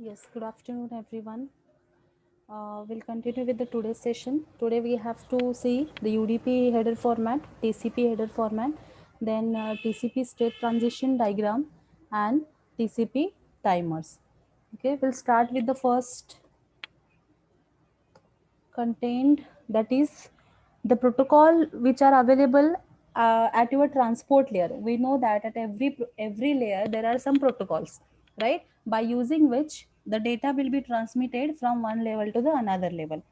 Yes, good afternoon, everyone. We'll continue with the today's session. Today we have to see the UDP header format, TCP header format, then TCP state transition diagram, and TCP timers. Okay, we'll start with the first contained, that is the protocol which are available at your transport layer. We know that at every layer there are some protocols, right, by using which the data will be transmitted from one level to the another level,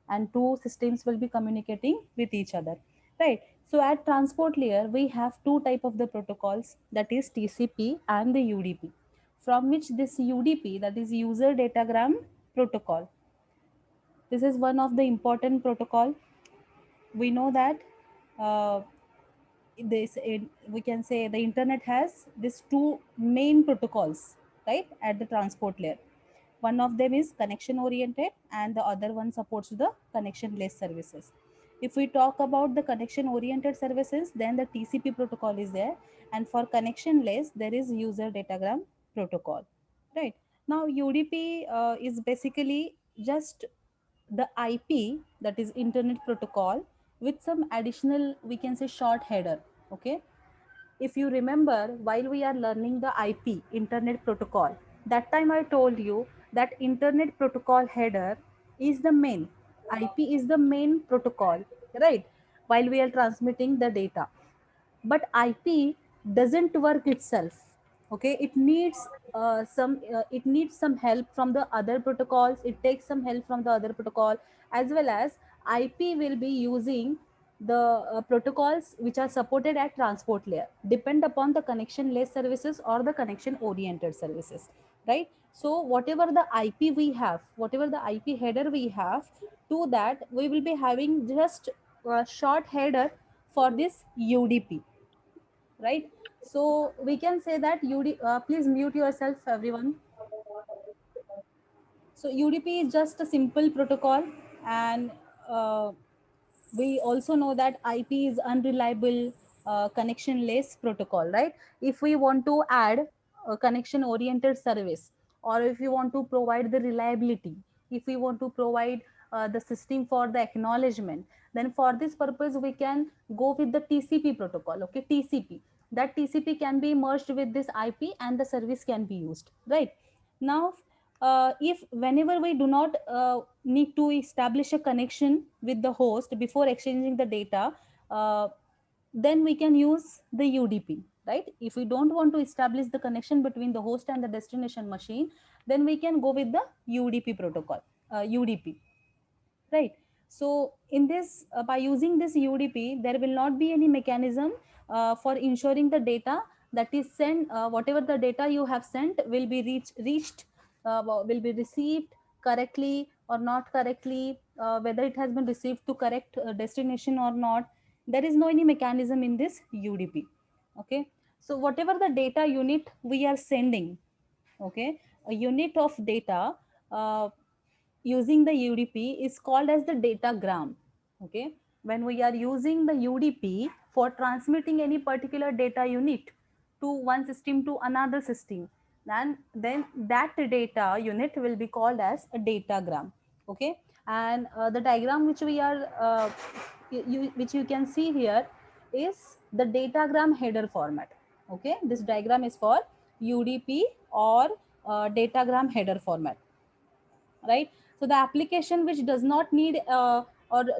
and two systems will be communicating with each other, right? So at transport layer we have two type of the protocols, that is TCP and the UDP, from which this UDP, that is user datagram protocol, this is one of the important protocol. We know that uh, we can say the internet has these two main protocols, right, at the transport layer. One of them is connection oriented and the other one supports the connection less services. If we talk about the connection oriented services, then the TCP protocol is there, and for connection less there is user datagram protocol, right? Now UDP is basically just the IP, that is internet protocol, with some additional, we can say, short header. Okay, if you remember, while we are learning the IP, internet protocol, that time I told you that internet protocol header is the main, IP is the main protocol, right, while we are transmitting the data. But IP doesn't work itself. Okay, it needs it needs some help from the other protocols. It takes some help from the other protocol, as well as IP will be using the protocols which are supported at transport layer, depend upon the connection less services or the connection oriented services, right? So whatever the IP we have, whatever the IP header we have, to that we will be having just a short header for this UDP, right? So we can say that please mute yourself, everyone. So UDP is just a simple protocol, and uh, we also know that IP is unreliable, connection-less protocol, right? If we want to add a connection-oriented service, or if you want to provide the reliability, if we want to provide the system for the acknowledgement, then for this purpose we can go with the TCP protocol. Okay, TCP. That TCP can be merged with this IP, and the service can be used, right? Now if whenever we do not need to establish a connection with the host before exchanging the data, uh, then we can use the UDP, right? If we don't want to establish the connection between the host and the destination machine, then we can go with the UDP protocol, UDP, right? So in this by using this UDP, there will not be any mechanism for ensuring the data that is sent, whatever the data you have sent will be reached, will be received correctly or not correctly, whether it has been received to correct destination or not. There is no any mechanism in this UDP. Okay, so whatever the data unit we are sending, okay, a unit of data using the UDP is called as the datagram. Okay, when we are using the UDP for transmitting any particular data unit to one system to another system, then that data unit will be called as a datagram. Okay, and the diagram which we are which you can see here is the datagram header format. Okay, this diagram is for UDP or datagram header format, right? So the application which does not need or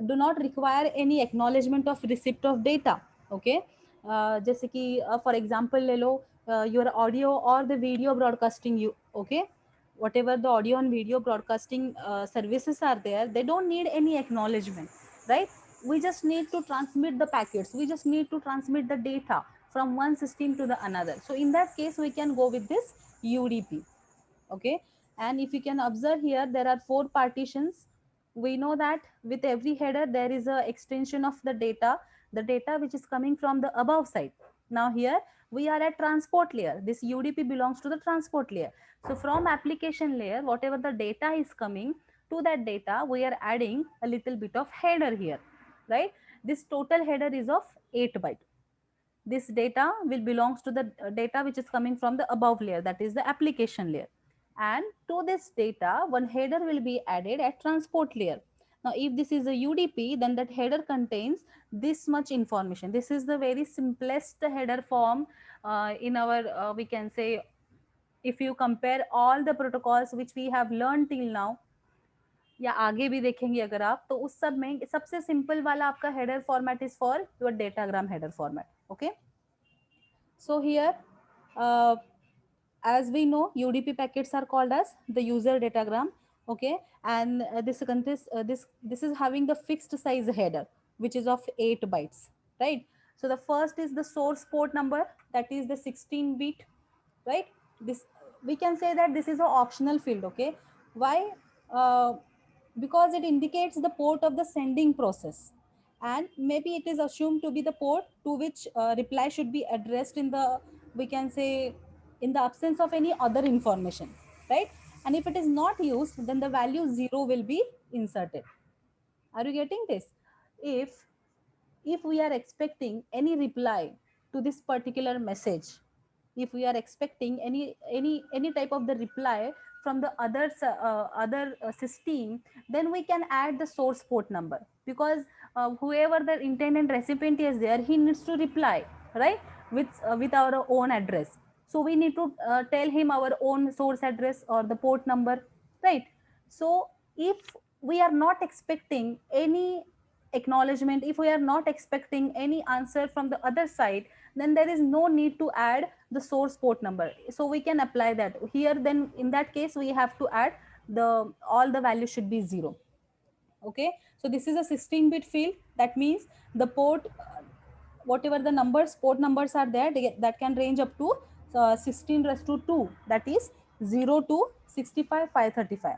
do not require any acknowledgement of receipt of data. Okay, जैसे कि for example ले लो your audio or the video broadcasting, you okay, whatever the audio and video broadcasting services are there, they don't need any acknowledgement, right? We just need to transmit the packets, we just need to transmit the data from one system to the another. So in that case we can go with this UDP. Okay, and if you can observe here, there are four partitions. We know that with every header there is a extension of the data which is coming from the above side. Now here we are at transport layer, this UDP belongs to the transport layer. So from application layer, whatever the data is coming, to that data we are adding a little bit of header here, right? This total header is of 8 byte. This data will belongs to the data which is coming from the above layer, that is the application layer. And to this data, one header will be added at transport layer. Now, if this is a UDP, then that header contains this much information. This is the very simplest header form in our, we can say, if you compare all the protocols which we have learned till now, या आगे भी देखेंगे अगर आप, तो उस सब में सबसे सिंपल वाला आपका header format is for your datagram header format. Okay, so here uh, as we know, UDP packets are called as the user datagram. Okay, and this is having the fixed size header which is of 8 bytes, right? So the first is the source port number, that is the 16 bit, right? This, we can say that this is an optional field. Okay, why? Because it indicates the port of the sending process, and maybe it is assumed to be the port to which reply should be addressed in the, we can say, in the absence of any other information, right? And if it is not used, then the value 0 will be inserted. Are you getting this? If we are expecting any reply to this particular message, if we are expecting any type of the reply from the other system, then we can add the source port number, because whoever the intended recipient is there, he needs to reply, right, with our own address. So we need to tell him our own source address or the port number, right? So if we are not expecting any acknowledgement, if we are not expecting any answer from the other side, then there is no need to add the source port number. So we can apply that here. Then in that case, we have to add the all the values should be 0. Okay, so this is a 16-bit field. That means the port, whatever the numbers, port numbers are there, that can range up to 16 raised to 2, that is 0 to 65 535,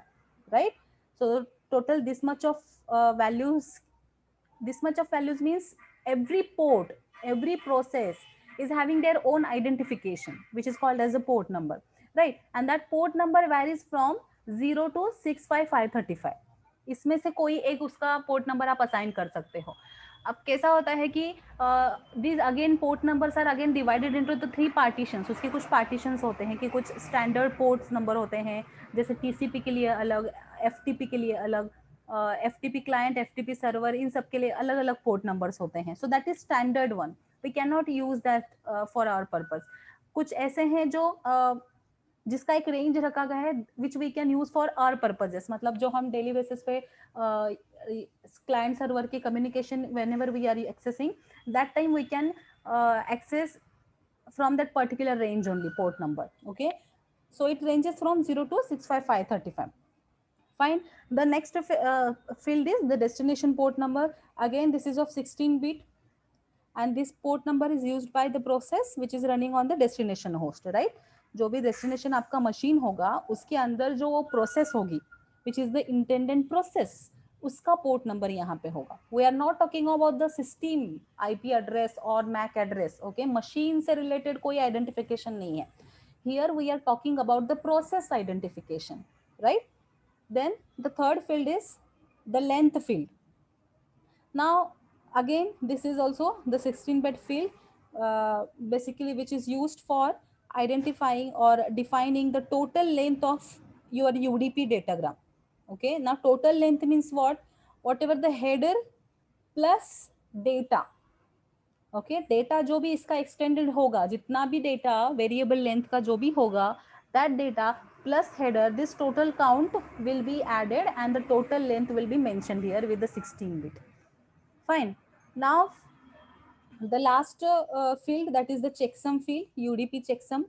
right? So total this much of values, this much of values means every port, every process is having their own identification, which is called as a port number, right? And that port number varies from 0 to 65535. इसमें से कोई एक उसका port number आप assign कर सकते हो. अब कैसा होता है कि these again port numbers are again divided into the 3 partitions. उसके कुछ पार्टीशंस होते हैं कि कुछ स्टैंडर्ड पोर्ट्स नंबर होते हैं, जैसे टीसीपी के लिए अलग, एफटीपी के लिए अलग, FTP क्लाइंट, FTP सर्वर, इन सब के लिए अलग अलग पोर्ट नंबर्स होते हैं. So that is standard one, we can not use that for our purpose. कुछ ऐसे हैं जो जिसका एक रेंज रखा गया है which we can use for our purposes, मतलब जो हम डेली बेसिस पे क्लाइंट सर्वर की communication whenever we are accessing, that time we can access from that particular range only port number. Okay, so it ranges from 0 to 65535. Fine. The next field is the destination port number. Again, this is of 16-bit, and this port number is used by the process which is running on the destination host, right? जो भी destination आपका machine होगा, उसके अंदर जो वो process होगी, which is the intended process, उसका पोर्ट नंबर यहाँ पे होगा. We are not talking about the system IP address और मैक एड्रेस. ओके, मशीन से रिलेटेड कोई आइडेंटिफिकेशन नहीं है. Here we are talking about the process identification, right? Then the third field is the length field. Now again, this is also the 16-bit field, basically, which is used for identifying or defining the total length of your UDP datagram. Okay, now total length means what? Whatever the header plus data. Okay, data जो भी इसका extended होगा, जितना भी data variable length का जो भी होगा, that data plus header, this total count will be added and the total length will be mentioned here with the 16-bit. Fine. Now the last field, that is the checksum field, UDP checksum.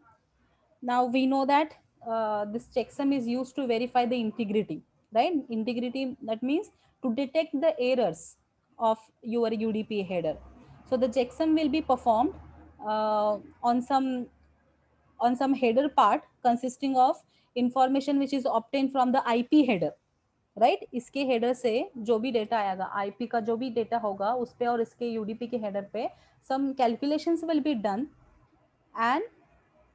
Now we know that this checksum is used to verify the integrity, right? Integrity, that means to detect the errors of your UDP header. So the checksum will be performed on some header part consisting of information which is obtained from the IP header, right? इसके header से जो भी data आएगा, IP का जो भी data होगा उस पे और इसके यूडीपी के हेडर पे some calculations will be done, and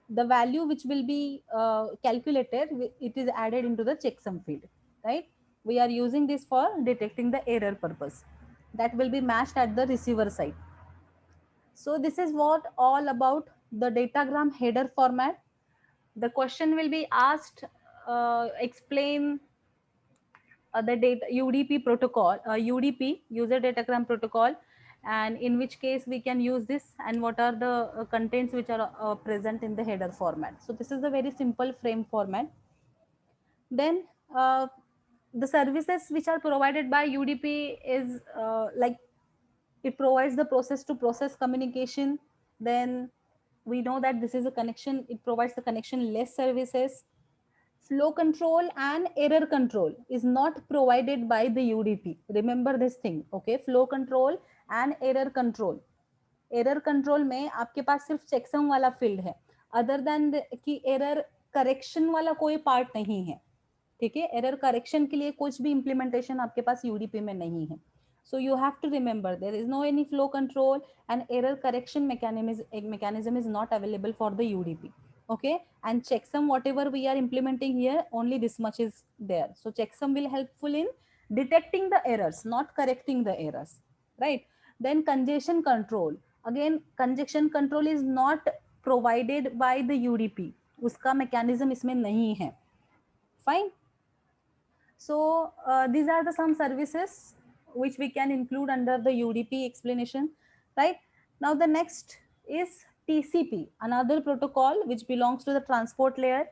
the value which will be calculated, it is added into the checksum field, right? We are using this for detecting the error purpose, that will be matched at the receiver side. So this is what all about the datagram header format. The question will be asked explain the data UDP protocol, UDP user datagram protocol, and in which case we can use this, and what are the contents which are present in the header format. So this is the very simple frame format. Then the services which are provided by UDP is like it provides the process to process communication. Then we know that this is a connection, it provides the connection less services. Flow control and error control is not provided by the UDP. Remember this thing, okay? Flow control and error control. Error control में आपके पास सिर्फ checksum वाला field है, other than कि error correction वाला कोई part नहीं है, ठीक है? एरर करेक्शन के लिए कुछ भी इंप्लीमेंटेशन आपके पास यूडीपी में नहीं है. So you have to remember there is no any flow control and error correction mechanism is not available for the UDP. Okay, and checksum whatever we are implementing here, only this much is there. So checksum will helpful in detecting the errors, not correcting the errors, right? Then congestion control. Again, congestion control is not provided by the UDP. उसका mechanism इसमें नहीं है. Fine. So these are the some services which we can include under the UDP explanation, right? Now the next is TCP, another protocol which belongs to the transport layer,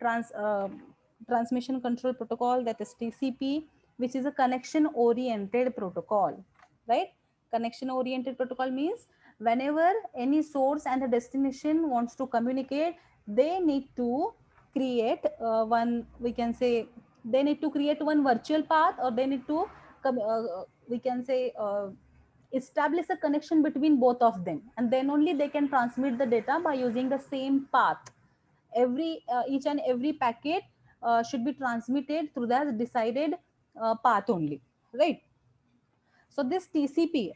transmission control protocol, that is TCP, which is a connection oriented protocol, right? Connection oriented protocol means whenever any source and the destination wants to communicate, they need to create one, we can say, they need to create one virtual path, or they need to we can say establish a connection between both of them, and then only they can transmit the data by using the same path. Every each and every packet should be transmitted through that decided path only, right? So this TCP,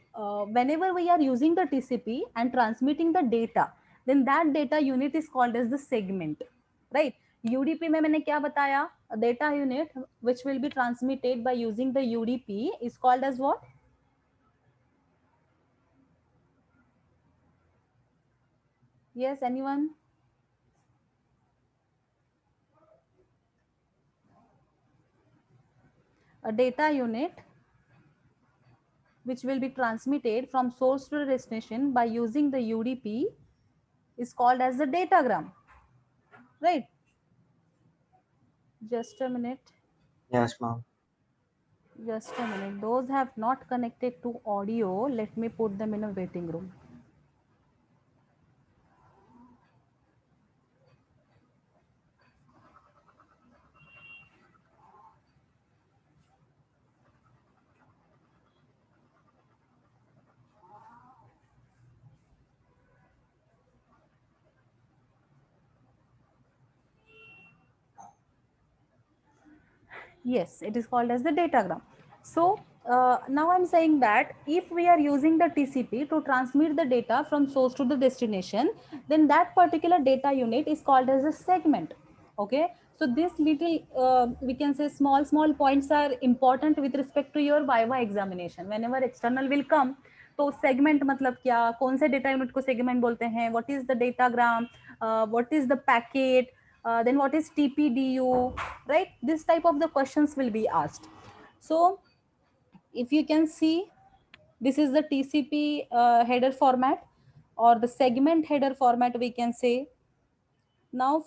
whenever we are using the TCP and transmitting the data, then that data unit is called as the segment, right? UDP में मैंने क्या बताया? A data unit which will be transmitted by using the UDP is called as what? Yes, anyone? A data unit which will be transmitted from source to the destination by using the UDP is called as the datagram, right? Just a minute. Yes, ma'am. Just a minute. Those have not connected to audio, let me put them in a waiting room. Yes, it is called as the datagram. So now I'm saying that if we are using the TCP to transmit the data from source to the destination, then that particular data unit is called as a segment. Okay, so this little we can say small points are important with respect to your Viva examination. Whenever external will come, तो segment मतलब क्या, कौन से data unit को segment बोलते हैं, what is the datagram, what is the packet, then what is TPDU, right? This type of the questions will be asked. So if you can see, this is the TCP header format, or the segment header format we can say. Now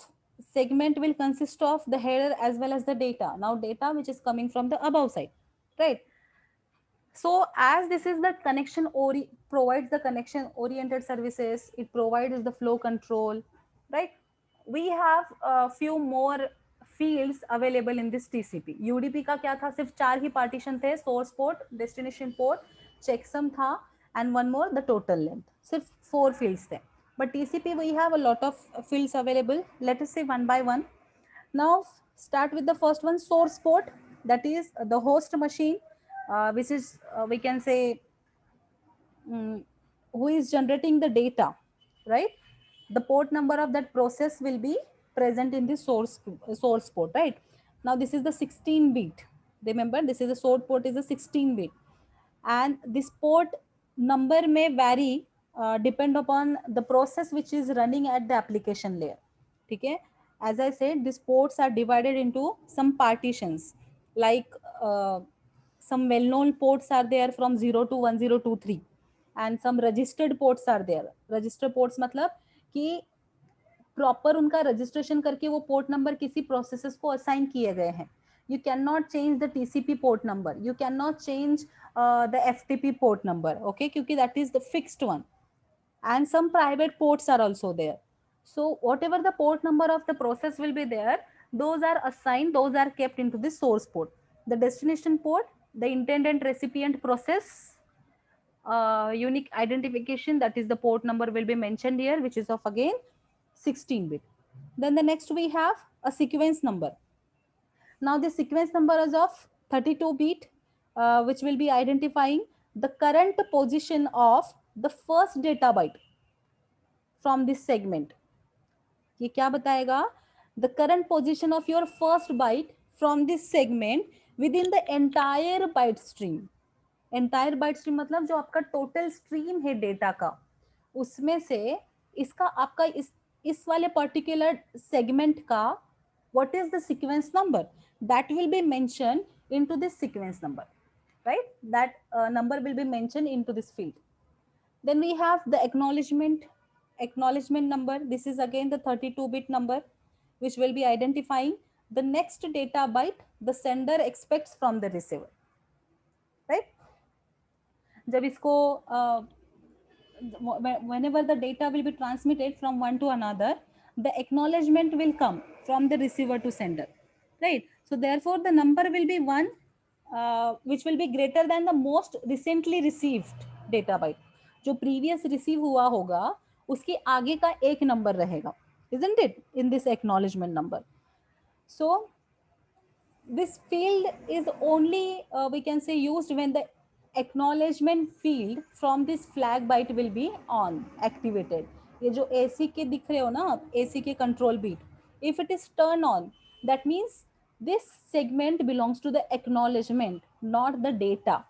segment will consist of the header as well as the data. Now data which is coming from the above side, right? So as this is the connection provides the connection oriented services, it provides the flow control, right? We have a few more fields available in this TCP. UDP का क्या था? सिर्फ 4 ही partition थे, source port, destination port, checksum था, and one more the total length. सिर्फ 4 fields थे. But TCP we have a lot of fields available. Let us see one by one. Now start with the first one, source port, that is the host machine, which is we can say who is generating the data, right? The port number of that process will be present in the source port, right? Now this is the 16 bit. Remember, this is the source port is a 16 bit, and this port number may vary depend upon the process which is running at the application layer. Okay, As I said, these ports are divided into some partitions, like some well-known ports are there from 0 to 1023, and some registered ports are there. Registered ports मतलब कि proper उनका registration करके वो port number किसी processes को assign किए गए हैं. You cannot change the TCP port number. You cannot change the FTP port number. Okay, क्योंकि that is the fixed one. And some private ports are also there. So whatever the port number of the process will be there, those are assigned, those are kept into the source port. The destination port, the intended recipient process unique identification, that is the port number will be mentioned here, which is of again 16-bit. Then the next we have a sequence number. Now the sequence number is of 32-bit, which will be identifying the current position of the first data byte from this segment. ये क्या बताएगा? The current position of your first byte from this segment within the entire byte stream. Entire byte stream मतलब जो आपका total stream है data का, उसमें से इसका आपका इस वाले particular segment का what is the sequence number, that will be mentioned into this sequence number, right? That number will be mentioned into this field. Then we have the acknowledgement number. This is again the 32-bit number, which will be identifying the next data byte the sender expects from the receiver, right? जब इसको whenever the data will be transmitted from one to another, the acknowledgement will come from the receiver to sender, right? So therefore the number will be one, which will be greater than the most recently received data byte. जो previous receive हुआ होगा उसके आगे का एक number रहेगा, isn't it, in this acknowledgement number. So this field is only we can say used when the acknowledgement field from this flag byte will be on activated. ये जो AC के दिख रहे हो ना आप, AC के control bit, if it is turned on, that means this segment belongs to the acknowledgement, not the data.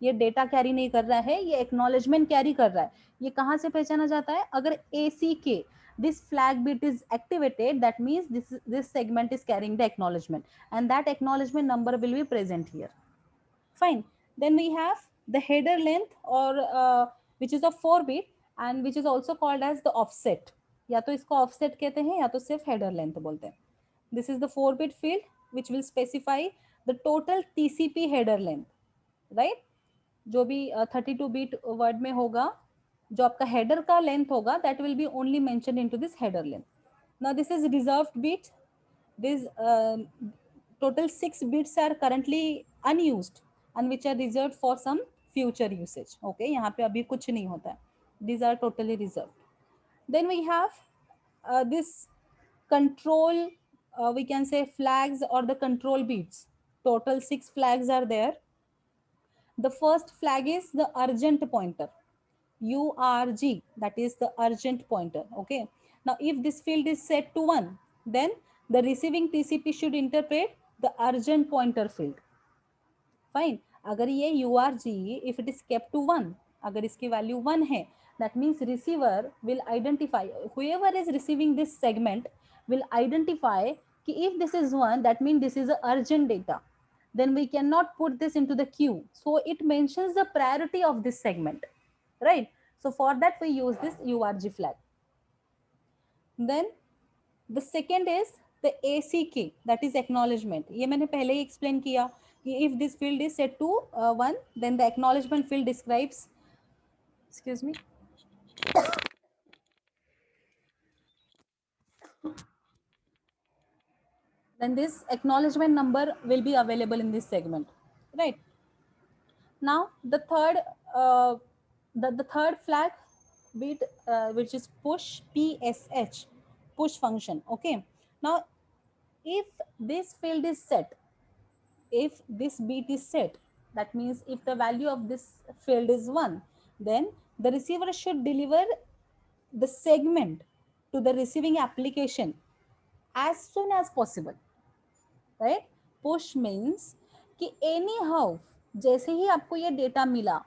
ये डेटा कैरी नहीं कर रहा है, ये एक्नॉलेजमेंट कैरी कर रहा है. ये कहाँ से पहचाना जाता है? अगर AC के this flag bit is activated, that means this segment is carrying the acknowledgement, and that acknowledgement number will be present here. Fine. Then we have the header length, or which is of 4-bit and which is also called as the offset. या तो इसको offset कहते हैं या तो सिर्फ header length बोलते हैं. This is the 4-bit field which will specify the total TCP header length, right? जो भी 32-bit word में होगा, जो आपका header का length होगा, that will be only mentioned into this header length. Now this is reserved bit. This total 6 bits are currently unused and which are reserved for some future usage. Okay, यहाँ पे अभी कुछ नहीं होता है. These are totally reserved. Then we have this control, we can say flags or the control bits. Total 6 flags are there. The first flag is the urgent pointer, URG, that is the urgent pointer. Okay. Now, if this field is set to 1, then the receiving TCP should interpret the urgent pointer field. Fine. अगर ये URG, if it is kept to 1, अगर इसकी value 1 है, that means receiver will identify, whoever is receiving this segment will identify कि if this is 1, that means this is a urgent data. Then we cannot put this into the queue. So it mentions the priority of this segment, right? So for that we use this URG flag. Then the second is the ACK, that is acknowledgement. ये मैंने पहले ही explain किया कि if this field is set to 1, then the acknowledgement field describes, excuse me, then this acknowledgement number will be available in this segment, right? Now the third the third flag bit, which is push, PSH, push function. Okay. Now if this field is set, if this bit is set, that means if the value of this field is 1, then the receiver should deliver the segment to the receiving application as soon as possible, right? Push means कि anyhow, जैसे ही आपको ये data मिला,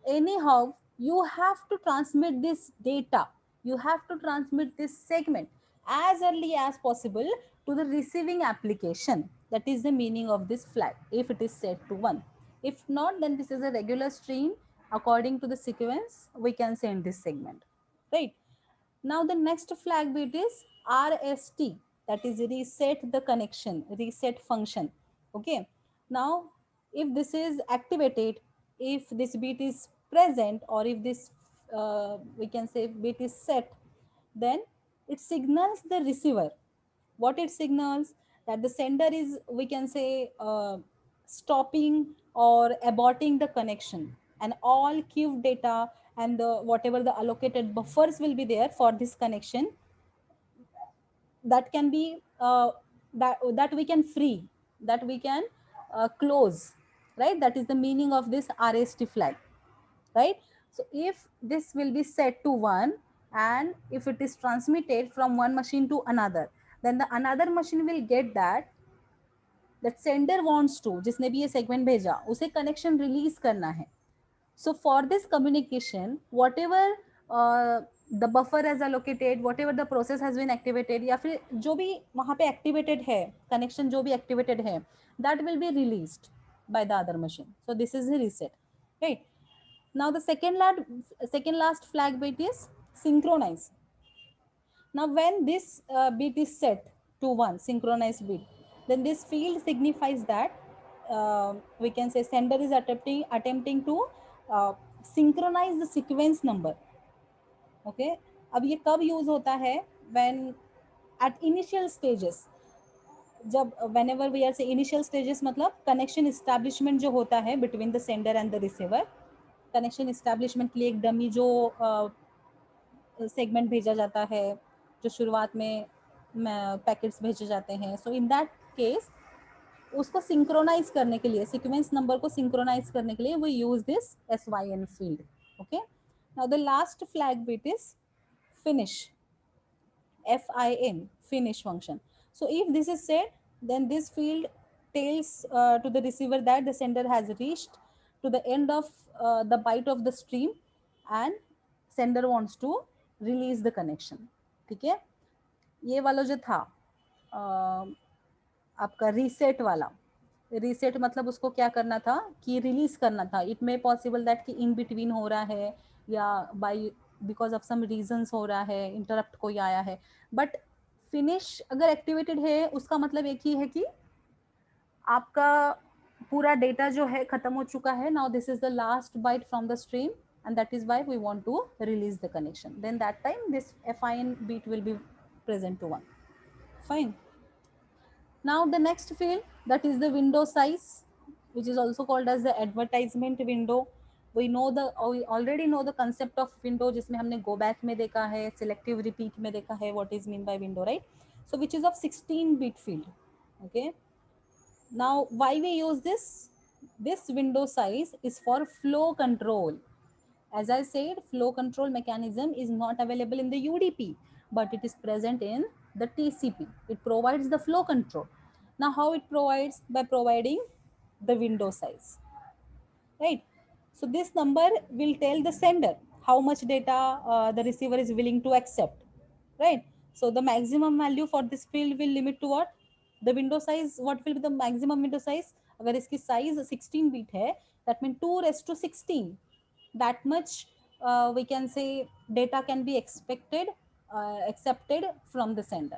anyhow you have to transmit this data, you have to transmit this segment as early as possible to the receiving application. That is the meaning of this flag if it is set to 1. If not, then this is a regular stream. According to the sequence, we can send this segment, right? Now the next flag bit is RST, that is reset the connection, reset function. Okay. Now, if this is activated, if this bit is present, or if this we can say bit is set, then it signals the receiver. What it signals? That the sender is, we can say, stopping or aborting the connection, and all queue data and the whatever the allocated buffers will be there for this connection, that can be that we can free, that we can close, right? That is the meaning of this RST flag, right? So if this will be set to 1, and if it is transmitted from one machine to another, then the another machine will get that sender wants to, जिसने भी ये segment भेजा उसे connection release करना है. So for this communication, whatever the buffer has allocated, whatever the process has been activated, या फिर जो भी वहाँ पे activated है, connection जो भी activated है, that will be released by the other machine. So this is the reset, right? Now the second last flag bit is synchronize. Now when this bit is set to 1, synchronized bit, then this field signifies that we can say sender is attempting to synchronize the sequence number. Okay. अब ये कब use होता है? When at initial stages, जब whenever we are say initial stages, मतलब connection establishment जो होता है between the sender and the receiver, connection establishment के लिए एक डमी जो सेगमेंट भेजा जाता है, जो शुरुआत में पैकेट्स भेजे जाते हैं. सो इन दैट केस उसको सिंक्रोनाइज करने के लिए, सीक्वेंस नंबर को सिंक्रोनाइज करने के लिए we use this SYN field. Okay. Now the last flag bit is finish, FIN, finish function. So if this is set, then this field tells to the receiver that the sender has reached to the end of the byte of the stream, and sender wants to release the connection. ठीक है. ये वाला जो था आपका reset वाला, reset मतलब उसको क्या करना था कि रिलीज करना था. इट मे पॉसिबल दैट कि इन बिटवीन हो रहा है, या by because of some reasons हो रहा है, इंटरप्ट कोई आया है. बट फिनिश अगर एक्टिवेटेड है, उसका मतलब एक ही है कि आपका पूरा डेटा जो है खत्म हो चुका है. Now this is the last byte from the stream, and that is why we want to release the connection. Then that time this FIN bit will be present to 1. Fine. Now the next field, that is the window size, which is also called as the advertisement window. We already know the concept of window, जिसमें हमने go back में देखा है, selective repeat में देखा है what is mean by window, right? So which is of 16 bit field. Okay. Now why we use this window size is for flow control. As I said, flow control mechanism is not available in the UDP, but it is present in the TCP. It provides the flow control. Now how it provides? By providing the window size, right? So this number will tell the sender how much data the receiver is willing to accept, right? So the maximum value for this field will limit to what? The window size. What will be the maximum window size? अगर इसकी size 16 bit है, that means 2:16. That much we can say data can be accepted from the sender.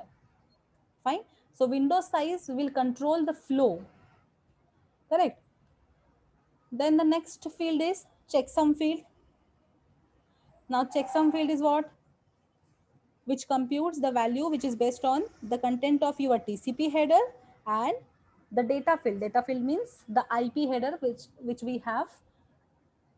Fine. So window size will control the flow, correct? Then the next field is checksum field. Now checksum field is what? Which computes the value which is based on the content of your TCP header and the data field. Data field means the IP header which we have.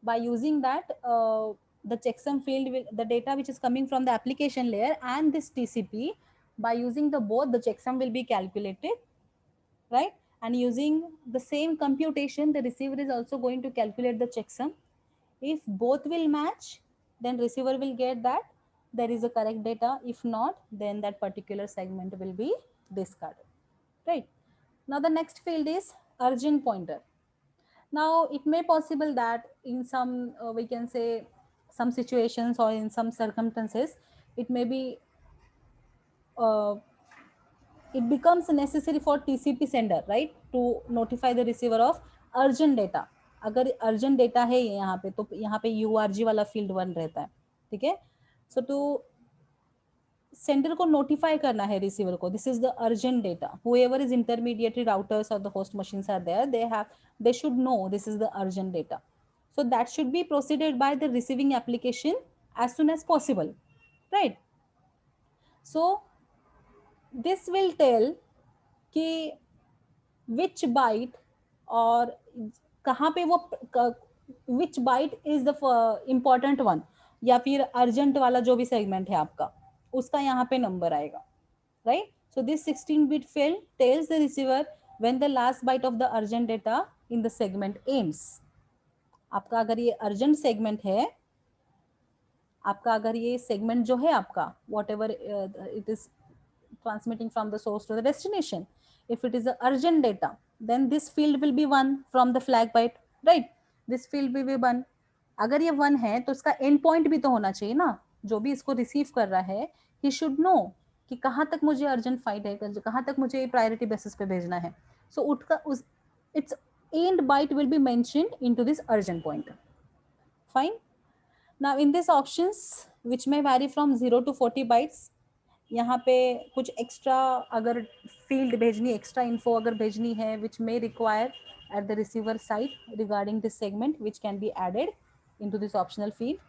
By using that, the checksum field will, the data which is coming from the application layer and this TCP, by using the both, the checksum will be calculated, right? And using the same computation, the receiver is also going to calculate the checksum. If both will match, then receiver will get that there is a correct data. If not, then that particular segment will be discarded, right? Now the next field is urgent pointer. Now it may possible that in some we can say some situations or in some circumstances, it may be it becomes necessary for TCP sender, right, to notify the receiver of urgent data. अगर urgent data है यहाँ पे तो यहाँ पे URG वाला field 1 रहता है, ठीक है. So to सेंडर को नोटिफाई करना है रिसीवर को, this is the urgent data. whoever is intermediary routers or the host machines are there, they should know this is the urgent data. So that should be proceeded by the receiving application as soon as possible, right? So this will tell कि which byte और कहाँ पे वो which byte is the important one, या फिर urgent वाला जो भी सेगमेंट है आपका उसका यहाँ पे नंबर आएगा, right? So this 16-bit field tells the receiver when the last byte of the urgent data in the segment ends. आपका अगर ये urgent segment है, आपका अगर ये segment जो है आपका whatever it is transmitting from the source to the destination, if it is a urgent data, then this field will be 1 from the flag byte, right? This field will be 1. अगर ये 1 है तो इसका end point भी तो होना चाहिए ना, जो भी इसको रिसीव कर रहा है he should know कि कहाँ तक मुझे अर्जेंट फाइट है, कहाँ तक मुझे प्रायोरिटी बेसिस पे भेजना है. सो उसका its end byte will be mentioned into this urgent point. Fine. Now in this options which may vary from 0 to 40 bytes, यहाँ पे कुछ एक्स्ट्रा अगर फील्ड भेजनी, एक्स्ट्रा इन्फो अगर भेजनी है which may require at the receiver side regarding this segment, which can be added into this optional field.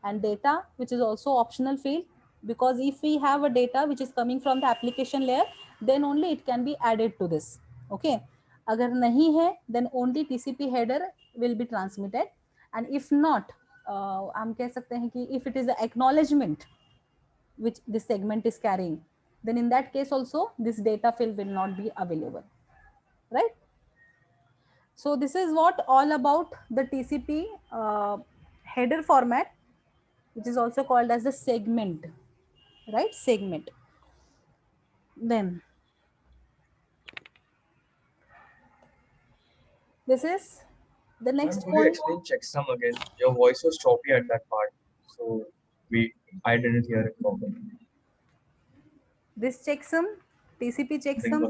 And data which is also optional field, because if we have a data which is coming from the application layer, then only it can be added to this. Okay, agar nahi hai then only TCP header will be transmitted, and if not हम कह सकते हैं कि if it is the acknowledgement which this segment is carrying, then in that case also this data field will not be available, right? So this is what all about the TCP header format, which is also called as the segment, right? Segment. Then this is the next point. Could you explain checksum again? Your voice was choppy at that part, so I didn't hear it properly. This checksum, TCP checksum.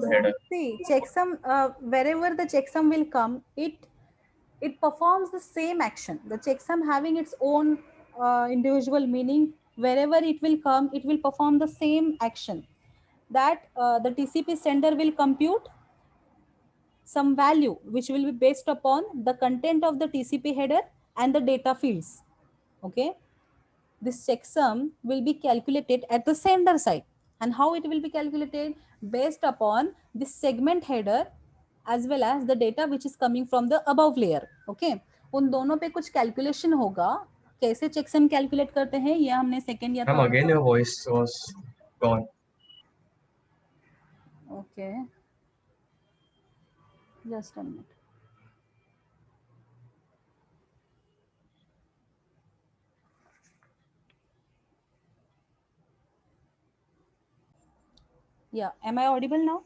See, checksum, wherever the checksum will come, it performs the same action. The checksum having its own individual meaning. Wherever it will come, it will perform the same action. That the TCP sender will compute some value which will be based upon the content of the TCP header and the data fields. Okay, this checksum will be calculated at the sender side. And how it will be calculated? Based upon this segment header as well as the data which is coming from the above layer. Okay, उन दोनों पे कुछ calculation होगा. कैसे checksum calculate करते हैं ये हमने सेकंड या third. Again your voice was gone. Okay, just a minute. Yeah, am I audible now?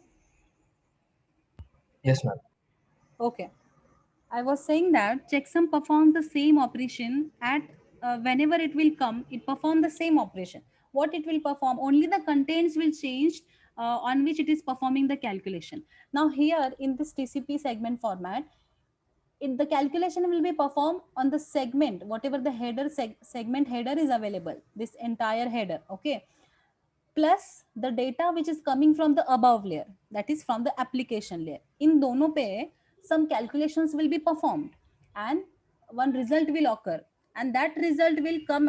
Yes, ma'am. Okay. I was saying that checksum performs the same operation at whenever it will come, it perform the same operation. What it will perform? Only the contents will change on which it is performing the calculation. Now here in this TCP segment format, the calculation will be performed on the segment, whatever the header segment header is available, this entire header. Okay, plus the data which is coming from the above layer, that is from the application layer. In dono pe some calculations will be performed and one result will occur, and that result will come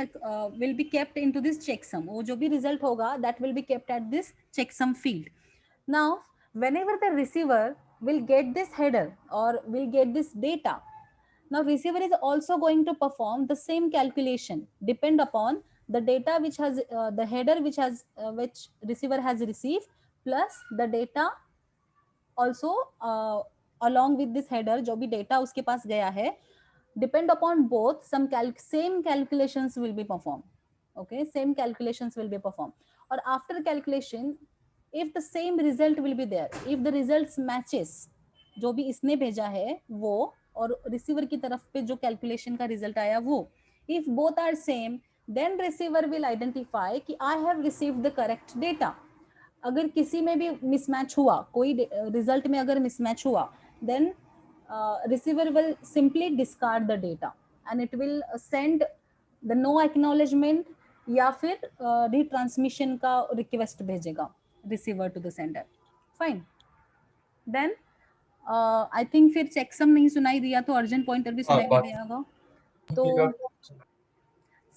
will be kept into this checksum. wo jo bhi result hoga that will be kept at this checksum field. Now whenever the receiver will get this header or will get this data, now receiver is also going to perform the same calculation depend upon the data which has the header which receiver has received, plus the data also along with this header जो भी data उसके पास गया है, depend upon both some same calculations will be performed. Okay, same calculations will be performed. Or after calculation, if the same result will be there, if the results matches जो भी इसने भेजा है वो और रिसीवर की तरफ पे जो कैलकुलेशन का रिजल्ट आया वो, if both are same, then receiver will identify कि I have received the correct data. अगर किसी में भी मिसमैच हुआ, कोई रिजल्ट में अगर मिसमैच हुआ, then receiver will simply discard the data and it will send the no acknowledgement या फिर रिट्रांसमिशन का रिक्वेस्ट भेजेगा receiver to the sender. Fine. Then I think फिर चेकसम नहीं सुनाई दिया तो अर्जेंट पॉइंटर भी हाँ सुनाई नहीं बात दिया. तो ठीक है.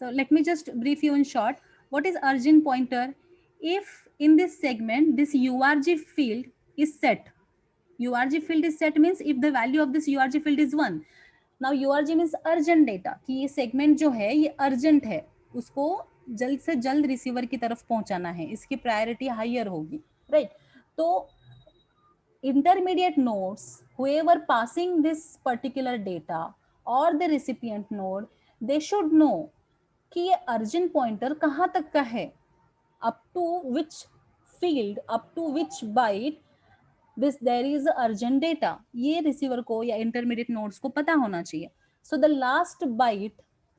so let me just brief you in short. What is urgent pointer? If in this segment this URG field is set, URG field is set means if the value of this URG field is 1. Now URG means urgent data कि ये segment जो है ये urgent है, उसको जल्द से जल्द रिसीवर की तरफ पहुंचाना है, इसकी प्रायोरिटी हायर होगी, राइट? तो intermediate nodes, whoever passing this particular data or the recipient node, they should know कि ये अर्जेंट पॉइंटर कहाँ तक का है, up to which field, up to which byte this there is urgent data, ये receiver को या इंटरमीडिएट नोड्स को पता होना चाहिए. So the last byte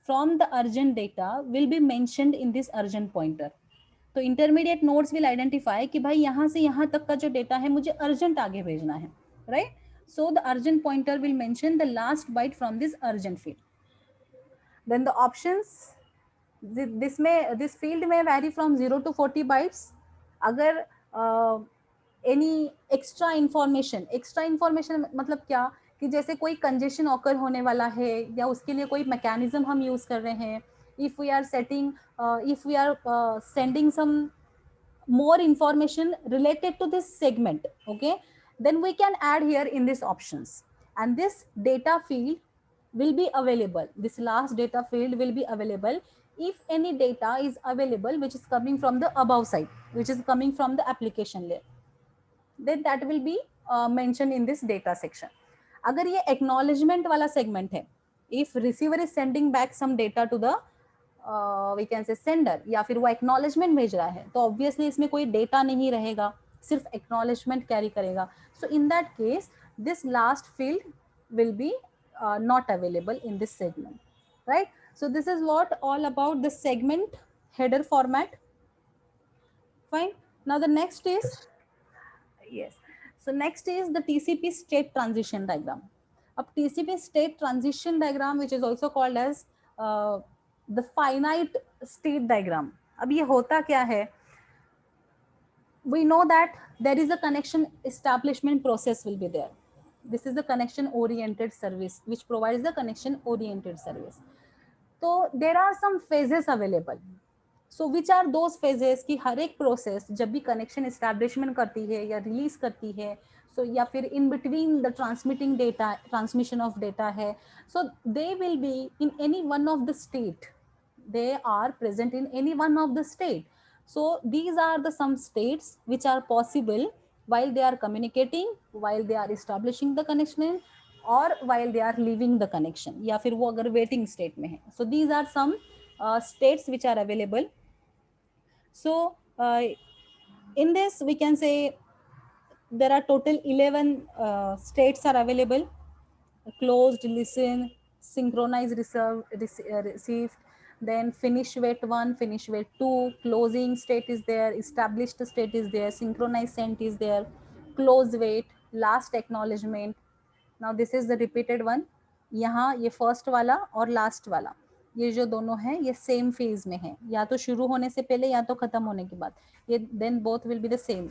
from the urgent data will be mentioned in this urgent pointer. तो intermediate nodes will identify कि भाई यहाँ से यहाँ तक का जो डेटा है मुझे अर्जेंट आगे भेजना है, right? So the urgent pointer will mention the last byte from this urgent field. Then the options, this field may vary from 0 to 40 bytes. अगर एनी एक्स्ट्रा इंफॉर्मेशन मतलब क्या कि जैसे कोई कंजेशन ऑकर होने वाला है या उसके लिए कोई मैकेनिज्म हम यूज कर रहे हैं, if we are sending some more information related to this segment, okay, then we can add here in these options, and this data field will be available, this last data field will be available if any data is available which is coming from the above side, which is coming from the application layer, then that will be mentioned in this data section. अगर ये acknowledgement वाला segment है, if receiver is sending back some data to the we can say sender या फिर वो acknowledgement भेज रहा है, तो ऑब्वियसली इसमें कोई डेटा नहीं रहेगा, सिर्फ एक्नॉलेजमेंट कैरी करेगा. So in that case this last field will be not available in this segment, right? So this is what all about the segment header format. Fine. Now the next is, yes, so next is the TCP state transition diagram. अब TCP state transition diagram which is also called as the finite state diagram. अब ये होता क्या है? We know that there is a connection establishment process will be there. This is the connection oriented service which provides the connection oriented service. तो there are some phases available. So which are those phases कि हर एक process जब भी connection establishment करती है या release करती है, सो या फिर in between the transmitting data, transmission of data है, so they will be in any one of the state, they are present in any one of the state. So these are the some states which are possible while they are communicating, while they are establishing the connection, or while they are leaving the connection, या फिर वो अगर waiting state में है. So these are some states which are available. So in this we can say there are total 11 states are available: closed, listen, synchronized, received, then finish wait 1, finish wait 2, closing state is there, established state is there, synchronized sent is there, close wait, last acknowledgement. Now this is the repeated one. यहाँ ये first वाला और last वाला, ये जो दोनों हैं ये सेम फेज में है, या तो शुरू होने से पहले या तो खत्म होने के बाद, ये then both will be the same.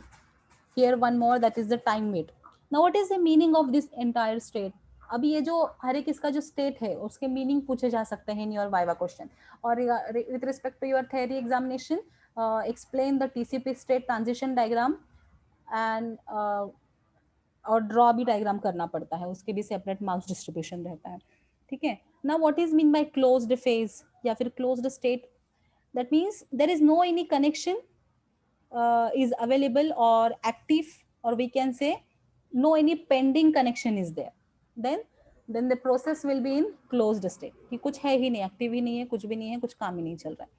Here one more, that is the time wait. Now what is the meaning of this entire state? अभी ये जो हर एक इसका जो स्टेट है उसके मीनिंग पूछे जा सकते हैं इन योर वाइवा क्वेश्चन. और with respect to your theory examination, explain the TCP state transition diagram and और ड्रॉ भी डायग्राम करना पड़ता है, उसके भी सेपरेट मार्क्स डिस्ट्रीब्यूशन रहता है, ठीक है. Now what is mean by closed phase या फिर closed state? That means there is no any connection is available or active, or we can say no any pending connection is there, then the process will be in closed state कि कुछ है ही नहीं, active ही नहीं है, कुछ भी नहीं है, कुछ काम ही नहीं चल रहा है.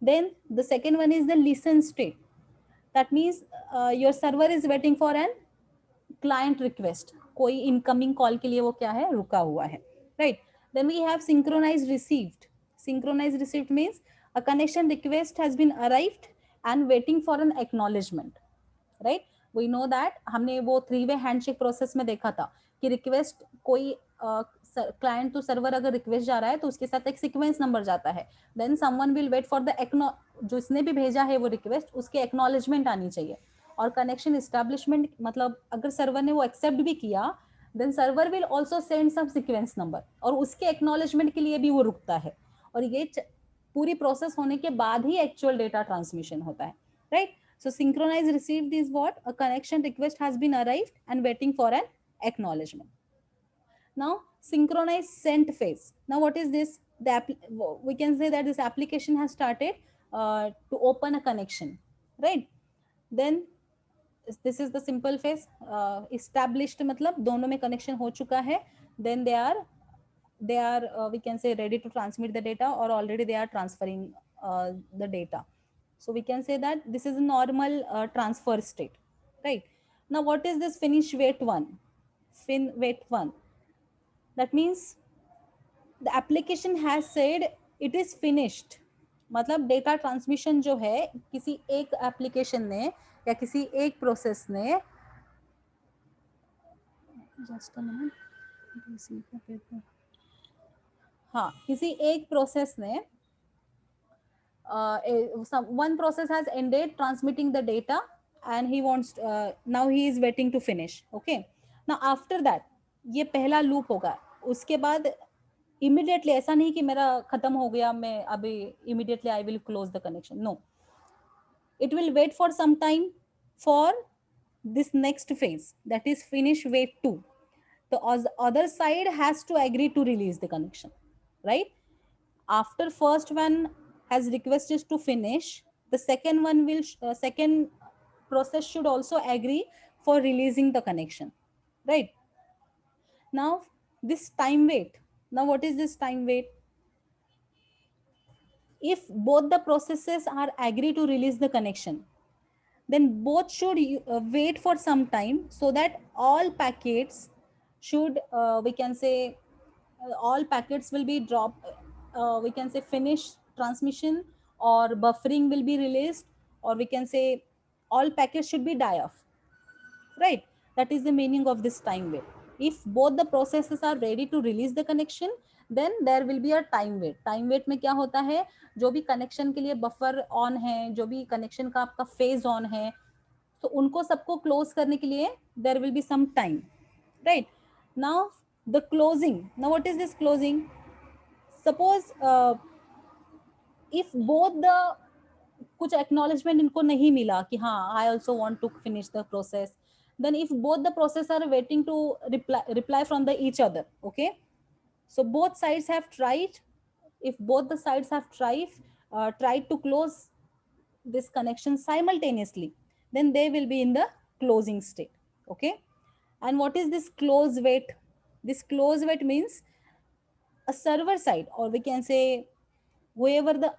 Then the second one is the listen state. That means your server is waiting for an client request, कोई incoming call के लिए वो क्या है, रुका हुआ है, right? Then we have synchronized received. Synchronized received means a connection request has been arrived and waiting for an acknowledgement. Right. We know that हमने वो 3 वे हैंडशेक प्रोसेस में देखा था कि रिक्वेस्ट कोई क्लाइंट टू सर्वर अगर request जा रहा है तो उसके साथ एक सीक्वेंस नंबर जाता है. Then someone will wait for the जो इसने भी भेजा है वो रिक्वेस्ट, उसके एक्नॉलेजमेंट आनी चाहिए. और कनेक्शन इस्टेब्लिशमेंट मतलब अगर सर्वर ने वो एक्सेप्ट भी किया, then server will also send some sequence number और उसके एक्नॉलेजमेंट के लिए भी वो रुकता है. और ये पूरी प्रोसेस होने के बाद ही एक्चुअल डेटा ट्रांसमिशन होता है, right. So synchronize received is what? A connection request has been arrived and waiting for an acknowledgement. Now synchronize sent phase. Now what is this? We can say that this application has started to open a connection, right? Then this is the simple phase. Established मतलब दोनों में connection हो चुका है. Then they are we can say ready to transmit the data or already they are transferring the data. So we can say that this is a normal transfer state, right? Now what is this finish wait one? Fin wait one. That means the application has said it is finished. मतलब data transmission जो है किसी एक application ने या किसी एक process ने, जस्ट अ मिनट, हाँ किसी एक प्रोसेस ने one process has ended transmitting the data and he wants now he is waiting to finish. Okay, now after that ये पहला लूप होगा. उसके बाद immediately ऐसा नहीं कि मेरा खत्म हो गया मैं अभी immediately I will close the connection. No, it will wait for some time for this next phase, that is finish wait 2. The other side has to agree to release the connection, right? After first one has requested to finish, the second one will second process should also agree for releasing the connection, right? Now this time wait. Now what is this time wait? If both the processes are agree to release the connection, then both should wait for some time so that all packets should we can say all packets will be dropped, we can say finish transmission or buffering will be released, or we can say all packets should be die off, right? That is the meaning of this time wait. If both the processes are ready to release the connection, then there will be a time wait. Time wait में क्या होता है, जो भी connection के लिए buffer on है, जो भी कनेक्शन का आपका फेज ऑन है, तो उनको सबको क्लोज करने के लिए there will be some time, right. Now the closing. Now what is this closing? Suppose if both the कुछ एक्नॉलेजमेंट इनको नहीं मिला कि हाँ I also want to finish the process, then if both the process are waiting to reply from the each other, okay, so both sides have tried. If both the sides have tried to close this connection simultaneously, then they will be in the closing state, okay. And what is this close wait? This close wait means a server side, or we can say whoever the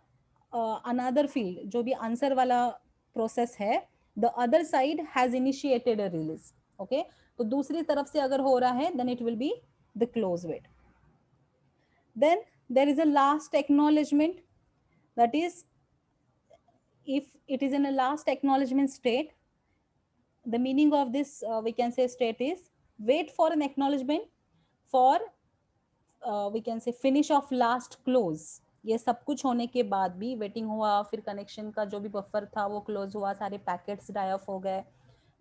another field जो भी answer वाला process है, the other side has initiated a release, okay. तो दूसरी तरफ से अगर हो रहा है, then it will be the close wait. Then there is a last acknowledgement, that is if it is in a last acknowledgement state, the meaning of this we can say state is wait for an acknowledgement for we can say finish of last close. ये सब कुछ होने के बाद भी waiting हुआ, फिर connection का जो भी बफर था वो क्लोज हुआ, सारे पैकेट्स डाई ऑफ हो गए,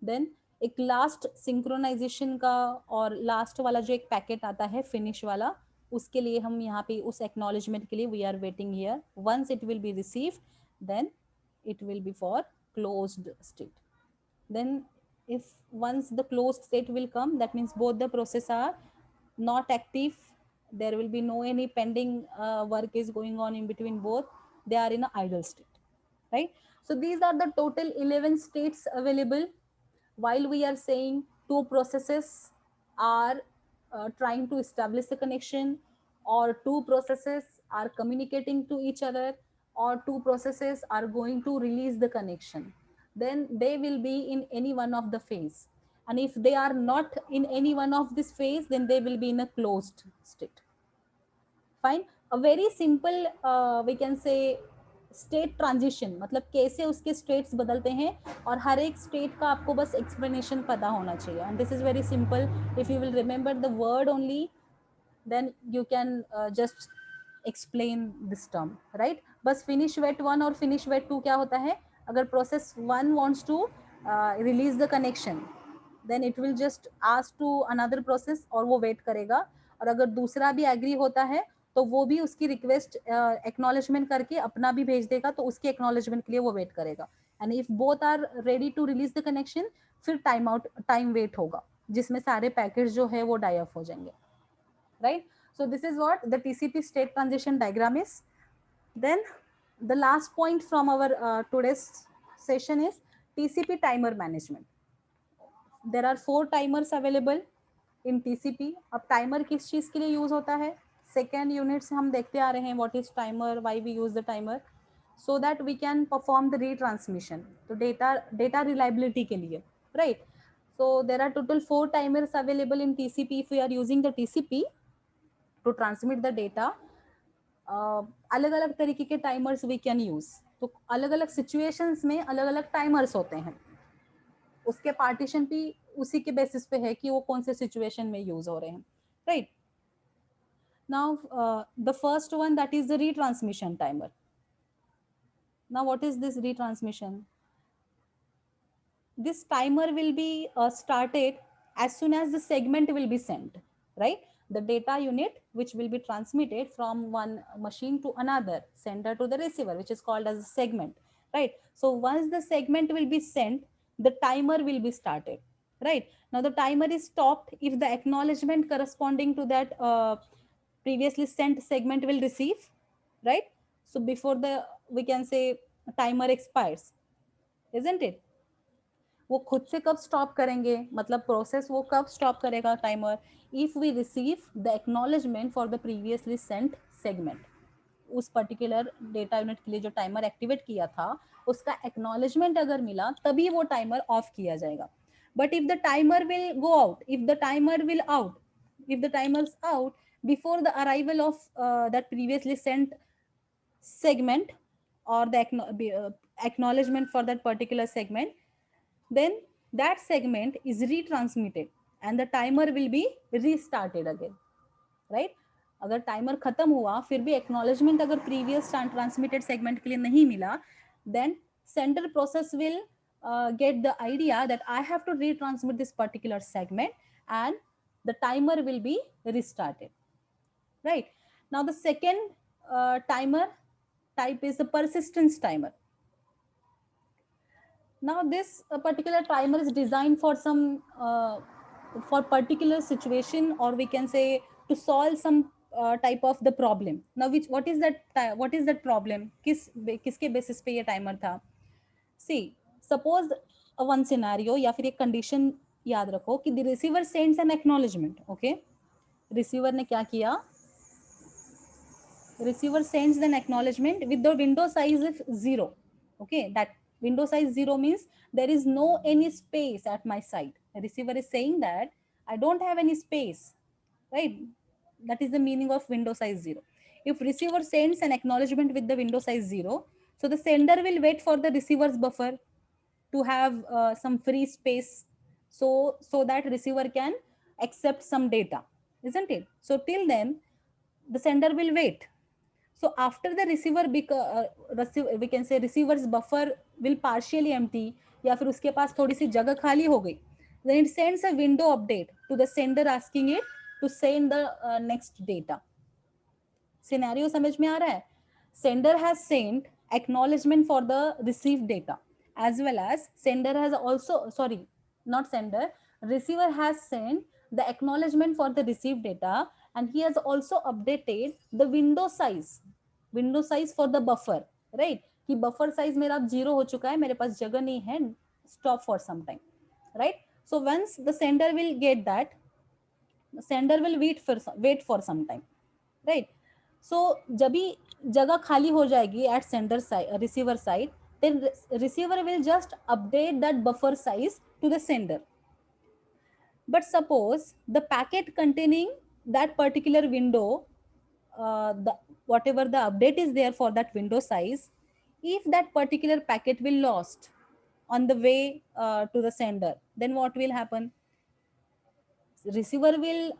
देन एक लास्ट सिंक्रोनाइजेशन का और लास्ट वाला जो एक पैकेट आता है फिनिश वाला, उसके लिए हम यहाँ पे उस एक्नॉलेजमेंट के लिए we are waiting here. Once it will be received, then it will be for closed state. Then if once the closed state will come, that means both the process are not active, there will be no any pending work is going on in between both, they are in a idle state, right? So these are the total 11 states available while we are saying two processes are trying to establish a connection, or two processes are communicating to each other, or two processes are going to release the connection, then they will be in any one of the phase. And if they are not in any one of this phase, then they will be in a closed state. Fine. A very simple we can say state transition मतलब कैसे उसके states बदलते हैं, और हर एक state का आपको बस एक्सप्लेनेशन पता होना चाहिए. And this is very simple. If you will remember the word only, then you can just explain this term, right? बस finish wet 1 और finish wet 2 क्या होता है, अगर process 1 wants to release the connection, then it will just ask to another process और वो wait करेगा, और अगर दूसरा भी agree होता है तो वो भी उसकी रिक्वेस्ट एक्नॉलेजमेंट करके अपना भी भेज देगा, तो उसके एक्नॉलेजमेंट के लिए वो वेट करेगा. And if both are ready to release the connection, फिर टाइम वेट होगा जिसमें सारे पैकेट्स जो है वो डाई ऑफ हो जाएंगे, right? So this is what the TCP state transition diagram is. Then the last point from our today's session is TCP timer management. There are 4 timers available in TCP. अब timer किस चीज के लिए use होता है, second unit से हम देखते आ रहे हैं what is timer, why we use the timer, so that we can perform the retransmission, तो data reliability के लिए, right? So there are total 4 timers available in TCP. If we are using the TCP to transmit the data, अलग अलग तरीके के timers we can use. तो अलग अलग सिचुएशंस में अलग अलग टाइमर्स होते हैं, उसके पार्टीशन भी उसी के बेसिस पे है कि वो कौन से सिचुएशन में यूज हो रहे हैं, right? Now the first one that is the retransmission timer. Now what is this retransmission? This timer will be started as soon as the segment will be sent, right? The data unit which will be transmitted from one machine to another, sender to the receiver, which is called as a segment, right? So once the segment will be sent, the timer will be started, right? Now the timer is stopped if the acknowledgement corresponding to that previously sent segment will receive, right? So before the, we can say, timer expires, isn't it? वो खुद से कब stop करेंगे, मतलब process वो कब stop करेगा timer, if we receive the acknowledgement for the previously sent segment. उस पर्टिकुलर डेटा यूनिट के लिए जो टाइमर एक्टिवेट किया था उसका एक्नॉलेजमेंट अगर मिला तभी वो टाइमर ऑफ किया जाएगा. But if the timer will go out, if the timer will out, if the timer's out before the arrival of that previously sent segment or the acknowledgement for that particular segment, then that segment is retransmitted and the timer will be restarted again, right? अगर timer खत्म हुआ फिर भी acknowledgement अगर previous transmitted segment के लिए नहीं मिला, then sender process will get the idea that I have to retransmit this particular segment and the timer will be restarted, right? Now the second timer type is the persistence timer. Now this particular timer is designed for some for particular situation, or we can say to solve some type of the problem. Now which what is that problem, किसके basis पे ये timer था? See, suppose one scenario या फिर एक condition याद रखो कि the receiver sends an acknowledgement. Okay, receiver ने क्या किया? Receiver sends an acknowledgement with the window size of 0. Okay, that window size 0 means there is no any space at my side. The receiver is saying that I don't have any space, right? That is the meaning of window size 0. If receiver sends an acknowledgement with the window size 0, so the sender will wait for the receiver's buffer to have some free space, so that receiver can accept some data, isn't it? So till then the sender will wait. So after the receiver we can say receiver's buffer will partially empty या फिर उसके पास थोड़ी सी जगह खाली हो गई, then it sends a window update to the sender asking it to send the next data. Scenario समझ में आ रहा है? Sender has sent acknowledgement for the received data, as well as sender has also, sorry, not sender, receiver has sent the acknowledgement for the received data, and he has also updated the window size for the buffer, right? कि buffer size मेरा अब 0 हो चुका है, मेरे पास जगह नहीं है, stop for some time, right? So once the sender will get that, the sender will wait for some time, right? So जब भी जगह खाली हो जाएगी at sender side, receiver side, then receiver will just update that buffer size to the sender. But suppose the packet containing that particular window, whatever the update is there for that window size, If that particular packet will lost on the way to the sender, then what will happen? Receiver will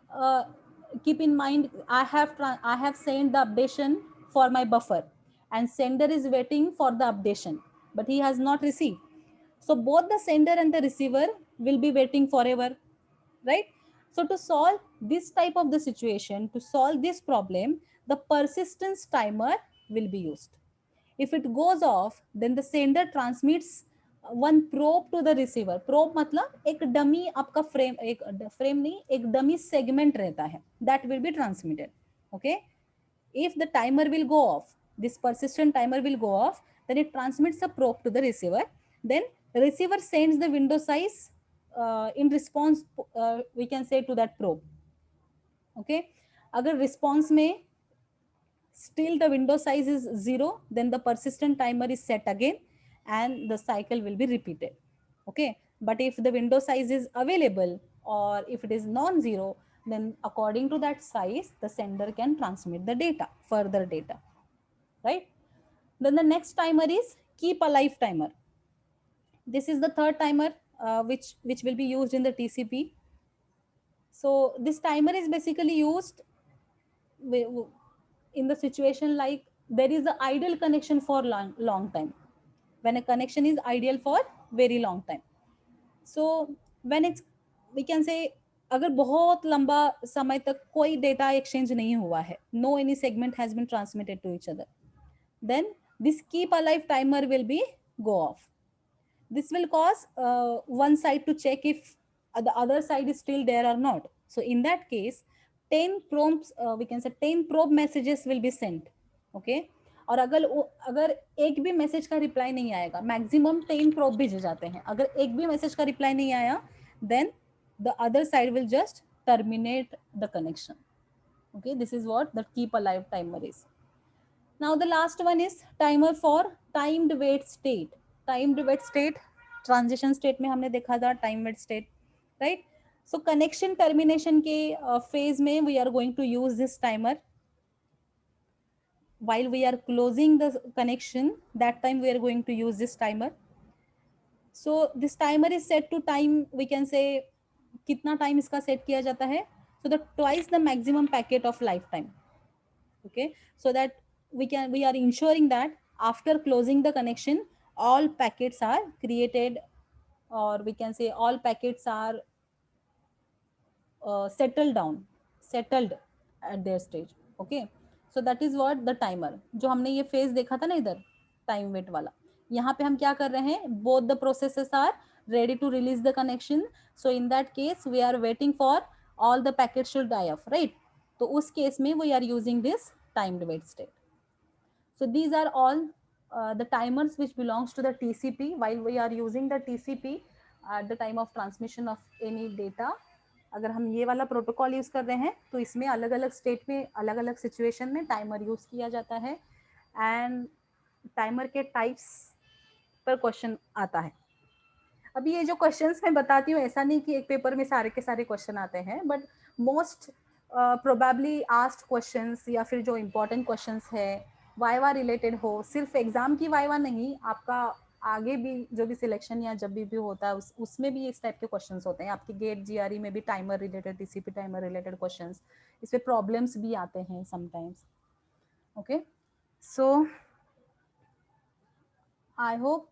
keep in mind, I have sent the updation for my buffer, and sender is waiting for the updation, but he has not received. So both the sender and the receiver will be waiting forever, right? So to solve this type of the situation, to solve this problem, the persistence timer will be used. If it goes off, then the sender transmits one probe to the receiver. Probe मतलब एक dummy आपका frame, एक frame नहीं, एक dummy segment रहता है, that will be transmitted. Okay, if the timer will go off, this persistent timer will go off, then it transmits a probe to the receiver. Then the receiver sends the window size in response, we can say, to that probe. Okay, अगर response में still the window size is 0, then the persistent timer is set again and the cycle will be repeated. Okay, but if the window size is available or if it is non-zero, then according to that size the sender can transmit the data, further data, right? Then the next timer is keep alive timer. This is the third timer which will be used in the TCP. So this timer is basically used in the situation like there is an ideal connection for long time, when a connection is ideal for very long time. So when it's, we can say, अगर बहुत लंबा समय तक कोई data exchange नहीं हुआ है, no any segment has been transmitted to each other, then this keep alive timer will be go off. This will cause one side to check if the other side is still there or not. So in that case 10 prompts, we can say 10 probe messages will be sent. Okay, और अगर अगर एक भी message का reply नहीं आएगा, maximum 10 probe भेजे जाते हैं, अगर एक भी मैसेज का रिप्लाई नहीं आया, then the other side will just terminate the connection. Okay, this is what the keep alive timer is. Now the last one is timer for timed wait state. Timed wait state, transition state में हमने देखा था time wait state, right? So connection termination के phase में we are going to use this timer. While we are closing the connection, that time we are going to use this timer. So this timer is set to time, we can say कितना time इसका set किया जाता है? So the twice the maximum packet of lifetime. Okay, so that we are ensuring that after closing the connection all packets are created, or we can say all packets are settled at their stage. Okay, so that is what the timer, जो हमने ये phase देखा था ना इधर time wait वाला, यहाँ पे हम क्या कर रहे हैं, both the processes are ready to release the connection. So in that case we are waiting for all the packets should die off, right? तो उस केस में we are using this timed wait state. So these are all the timers which belongs to the TCP while we are using the TCP at the time of transmission of any data. अगर हम ये वाला protocol use कर रहे हैं तो इसमें अलग अलग स्टेट में अलग अलग सिचुएशन में टाइमर यूज किया जाता है, एंड टाइमर के टाइप्स पर क्वेश्चन आता है. अभी ये जो क्वेश्चंस मैं बताती हूँ, ऐसा नहीं कि एक पेपर में सारे के सारे क्वेश्चन आते हैं, but most probably asked questions या फिर जो इम्पोर्टेंट क्वेश्चंस है वाइवा रिलेटेड हो, सिर्फ एग्जाम की वाइवा नहीं, आपका आगे भी जो भी सिलेक्शन या जब भी होता है उसमें भी इस टाइप के क्वेश्चंस होते हैं. आपकी गेट जीआरई में भी timer related, TCP timer related questions, इसमें प्रॉब्लम्स भी आते हैं sometimes. Okay, so I hope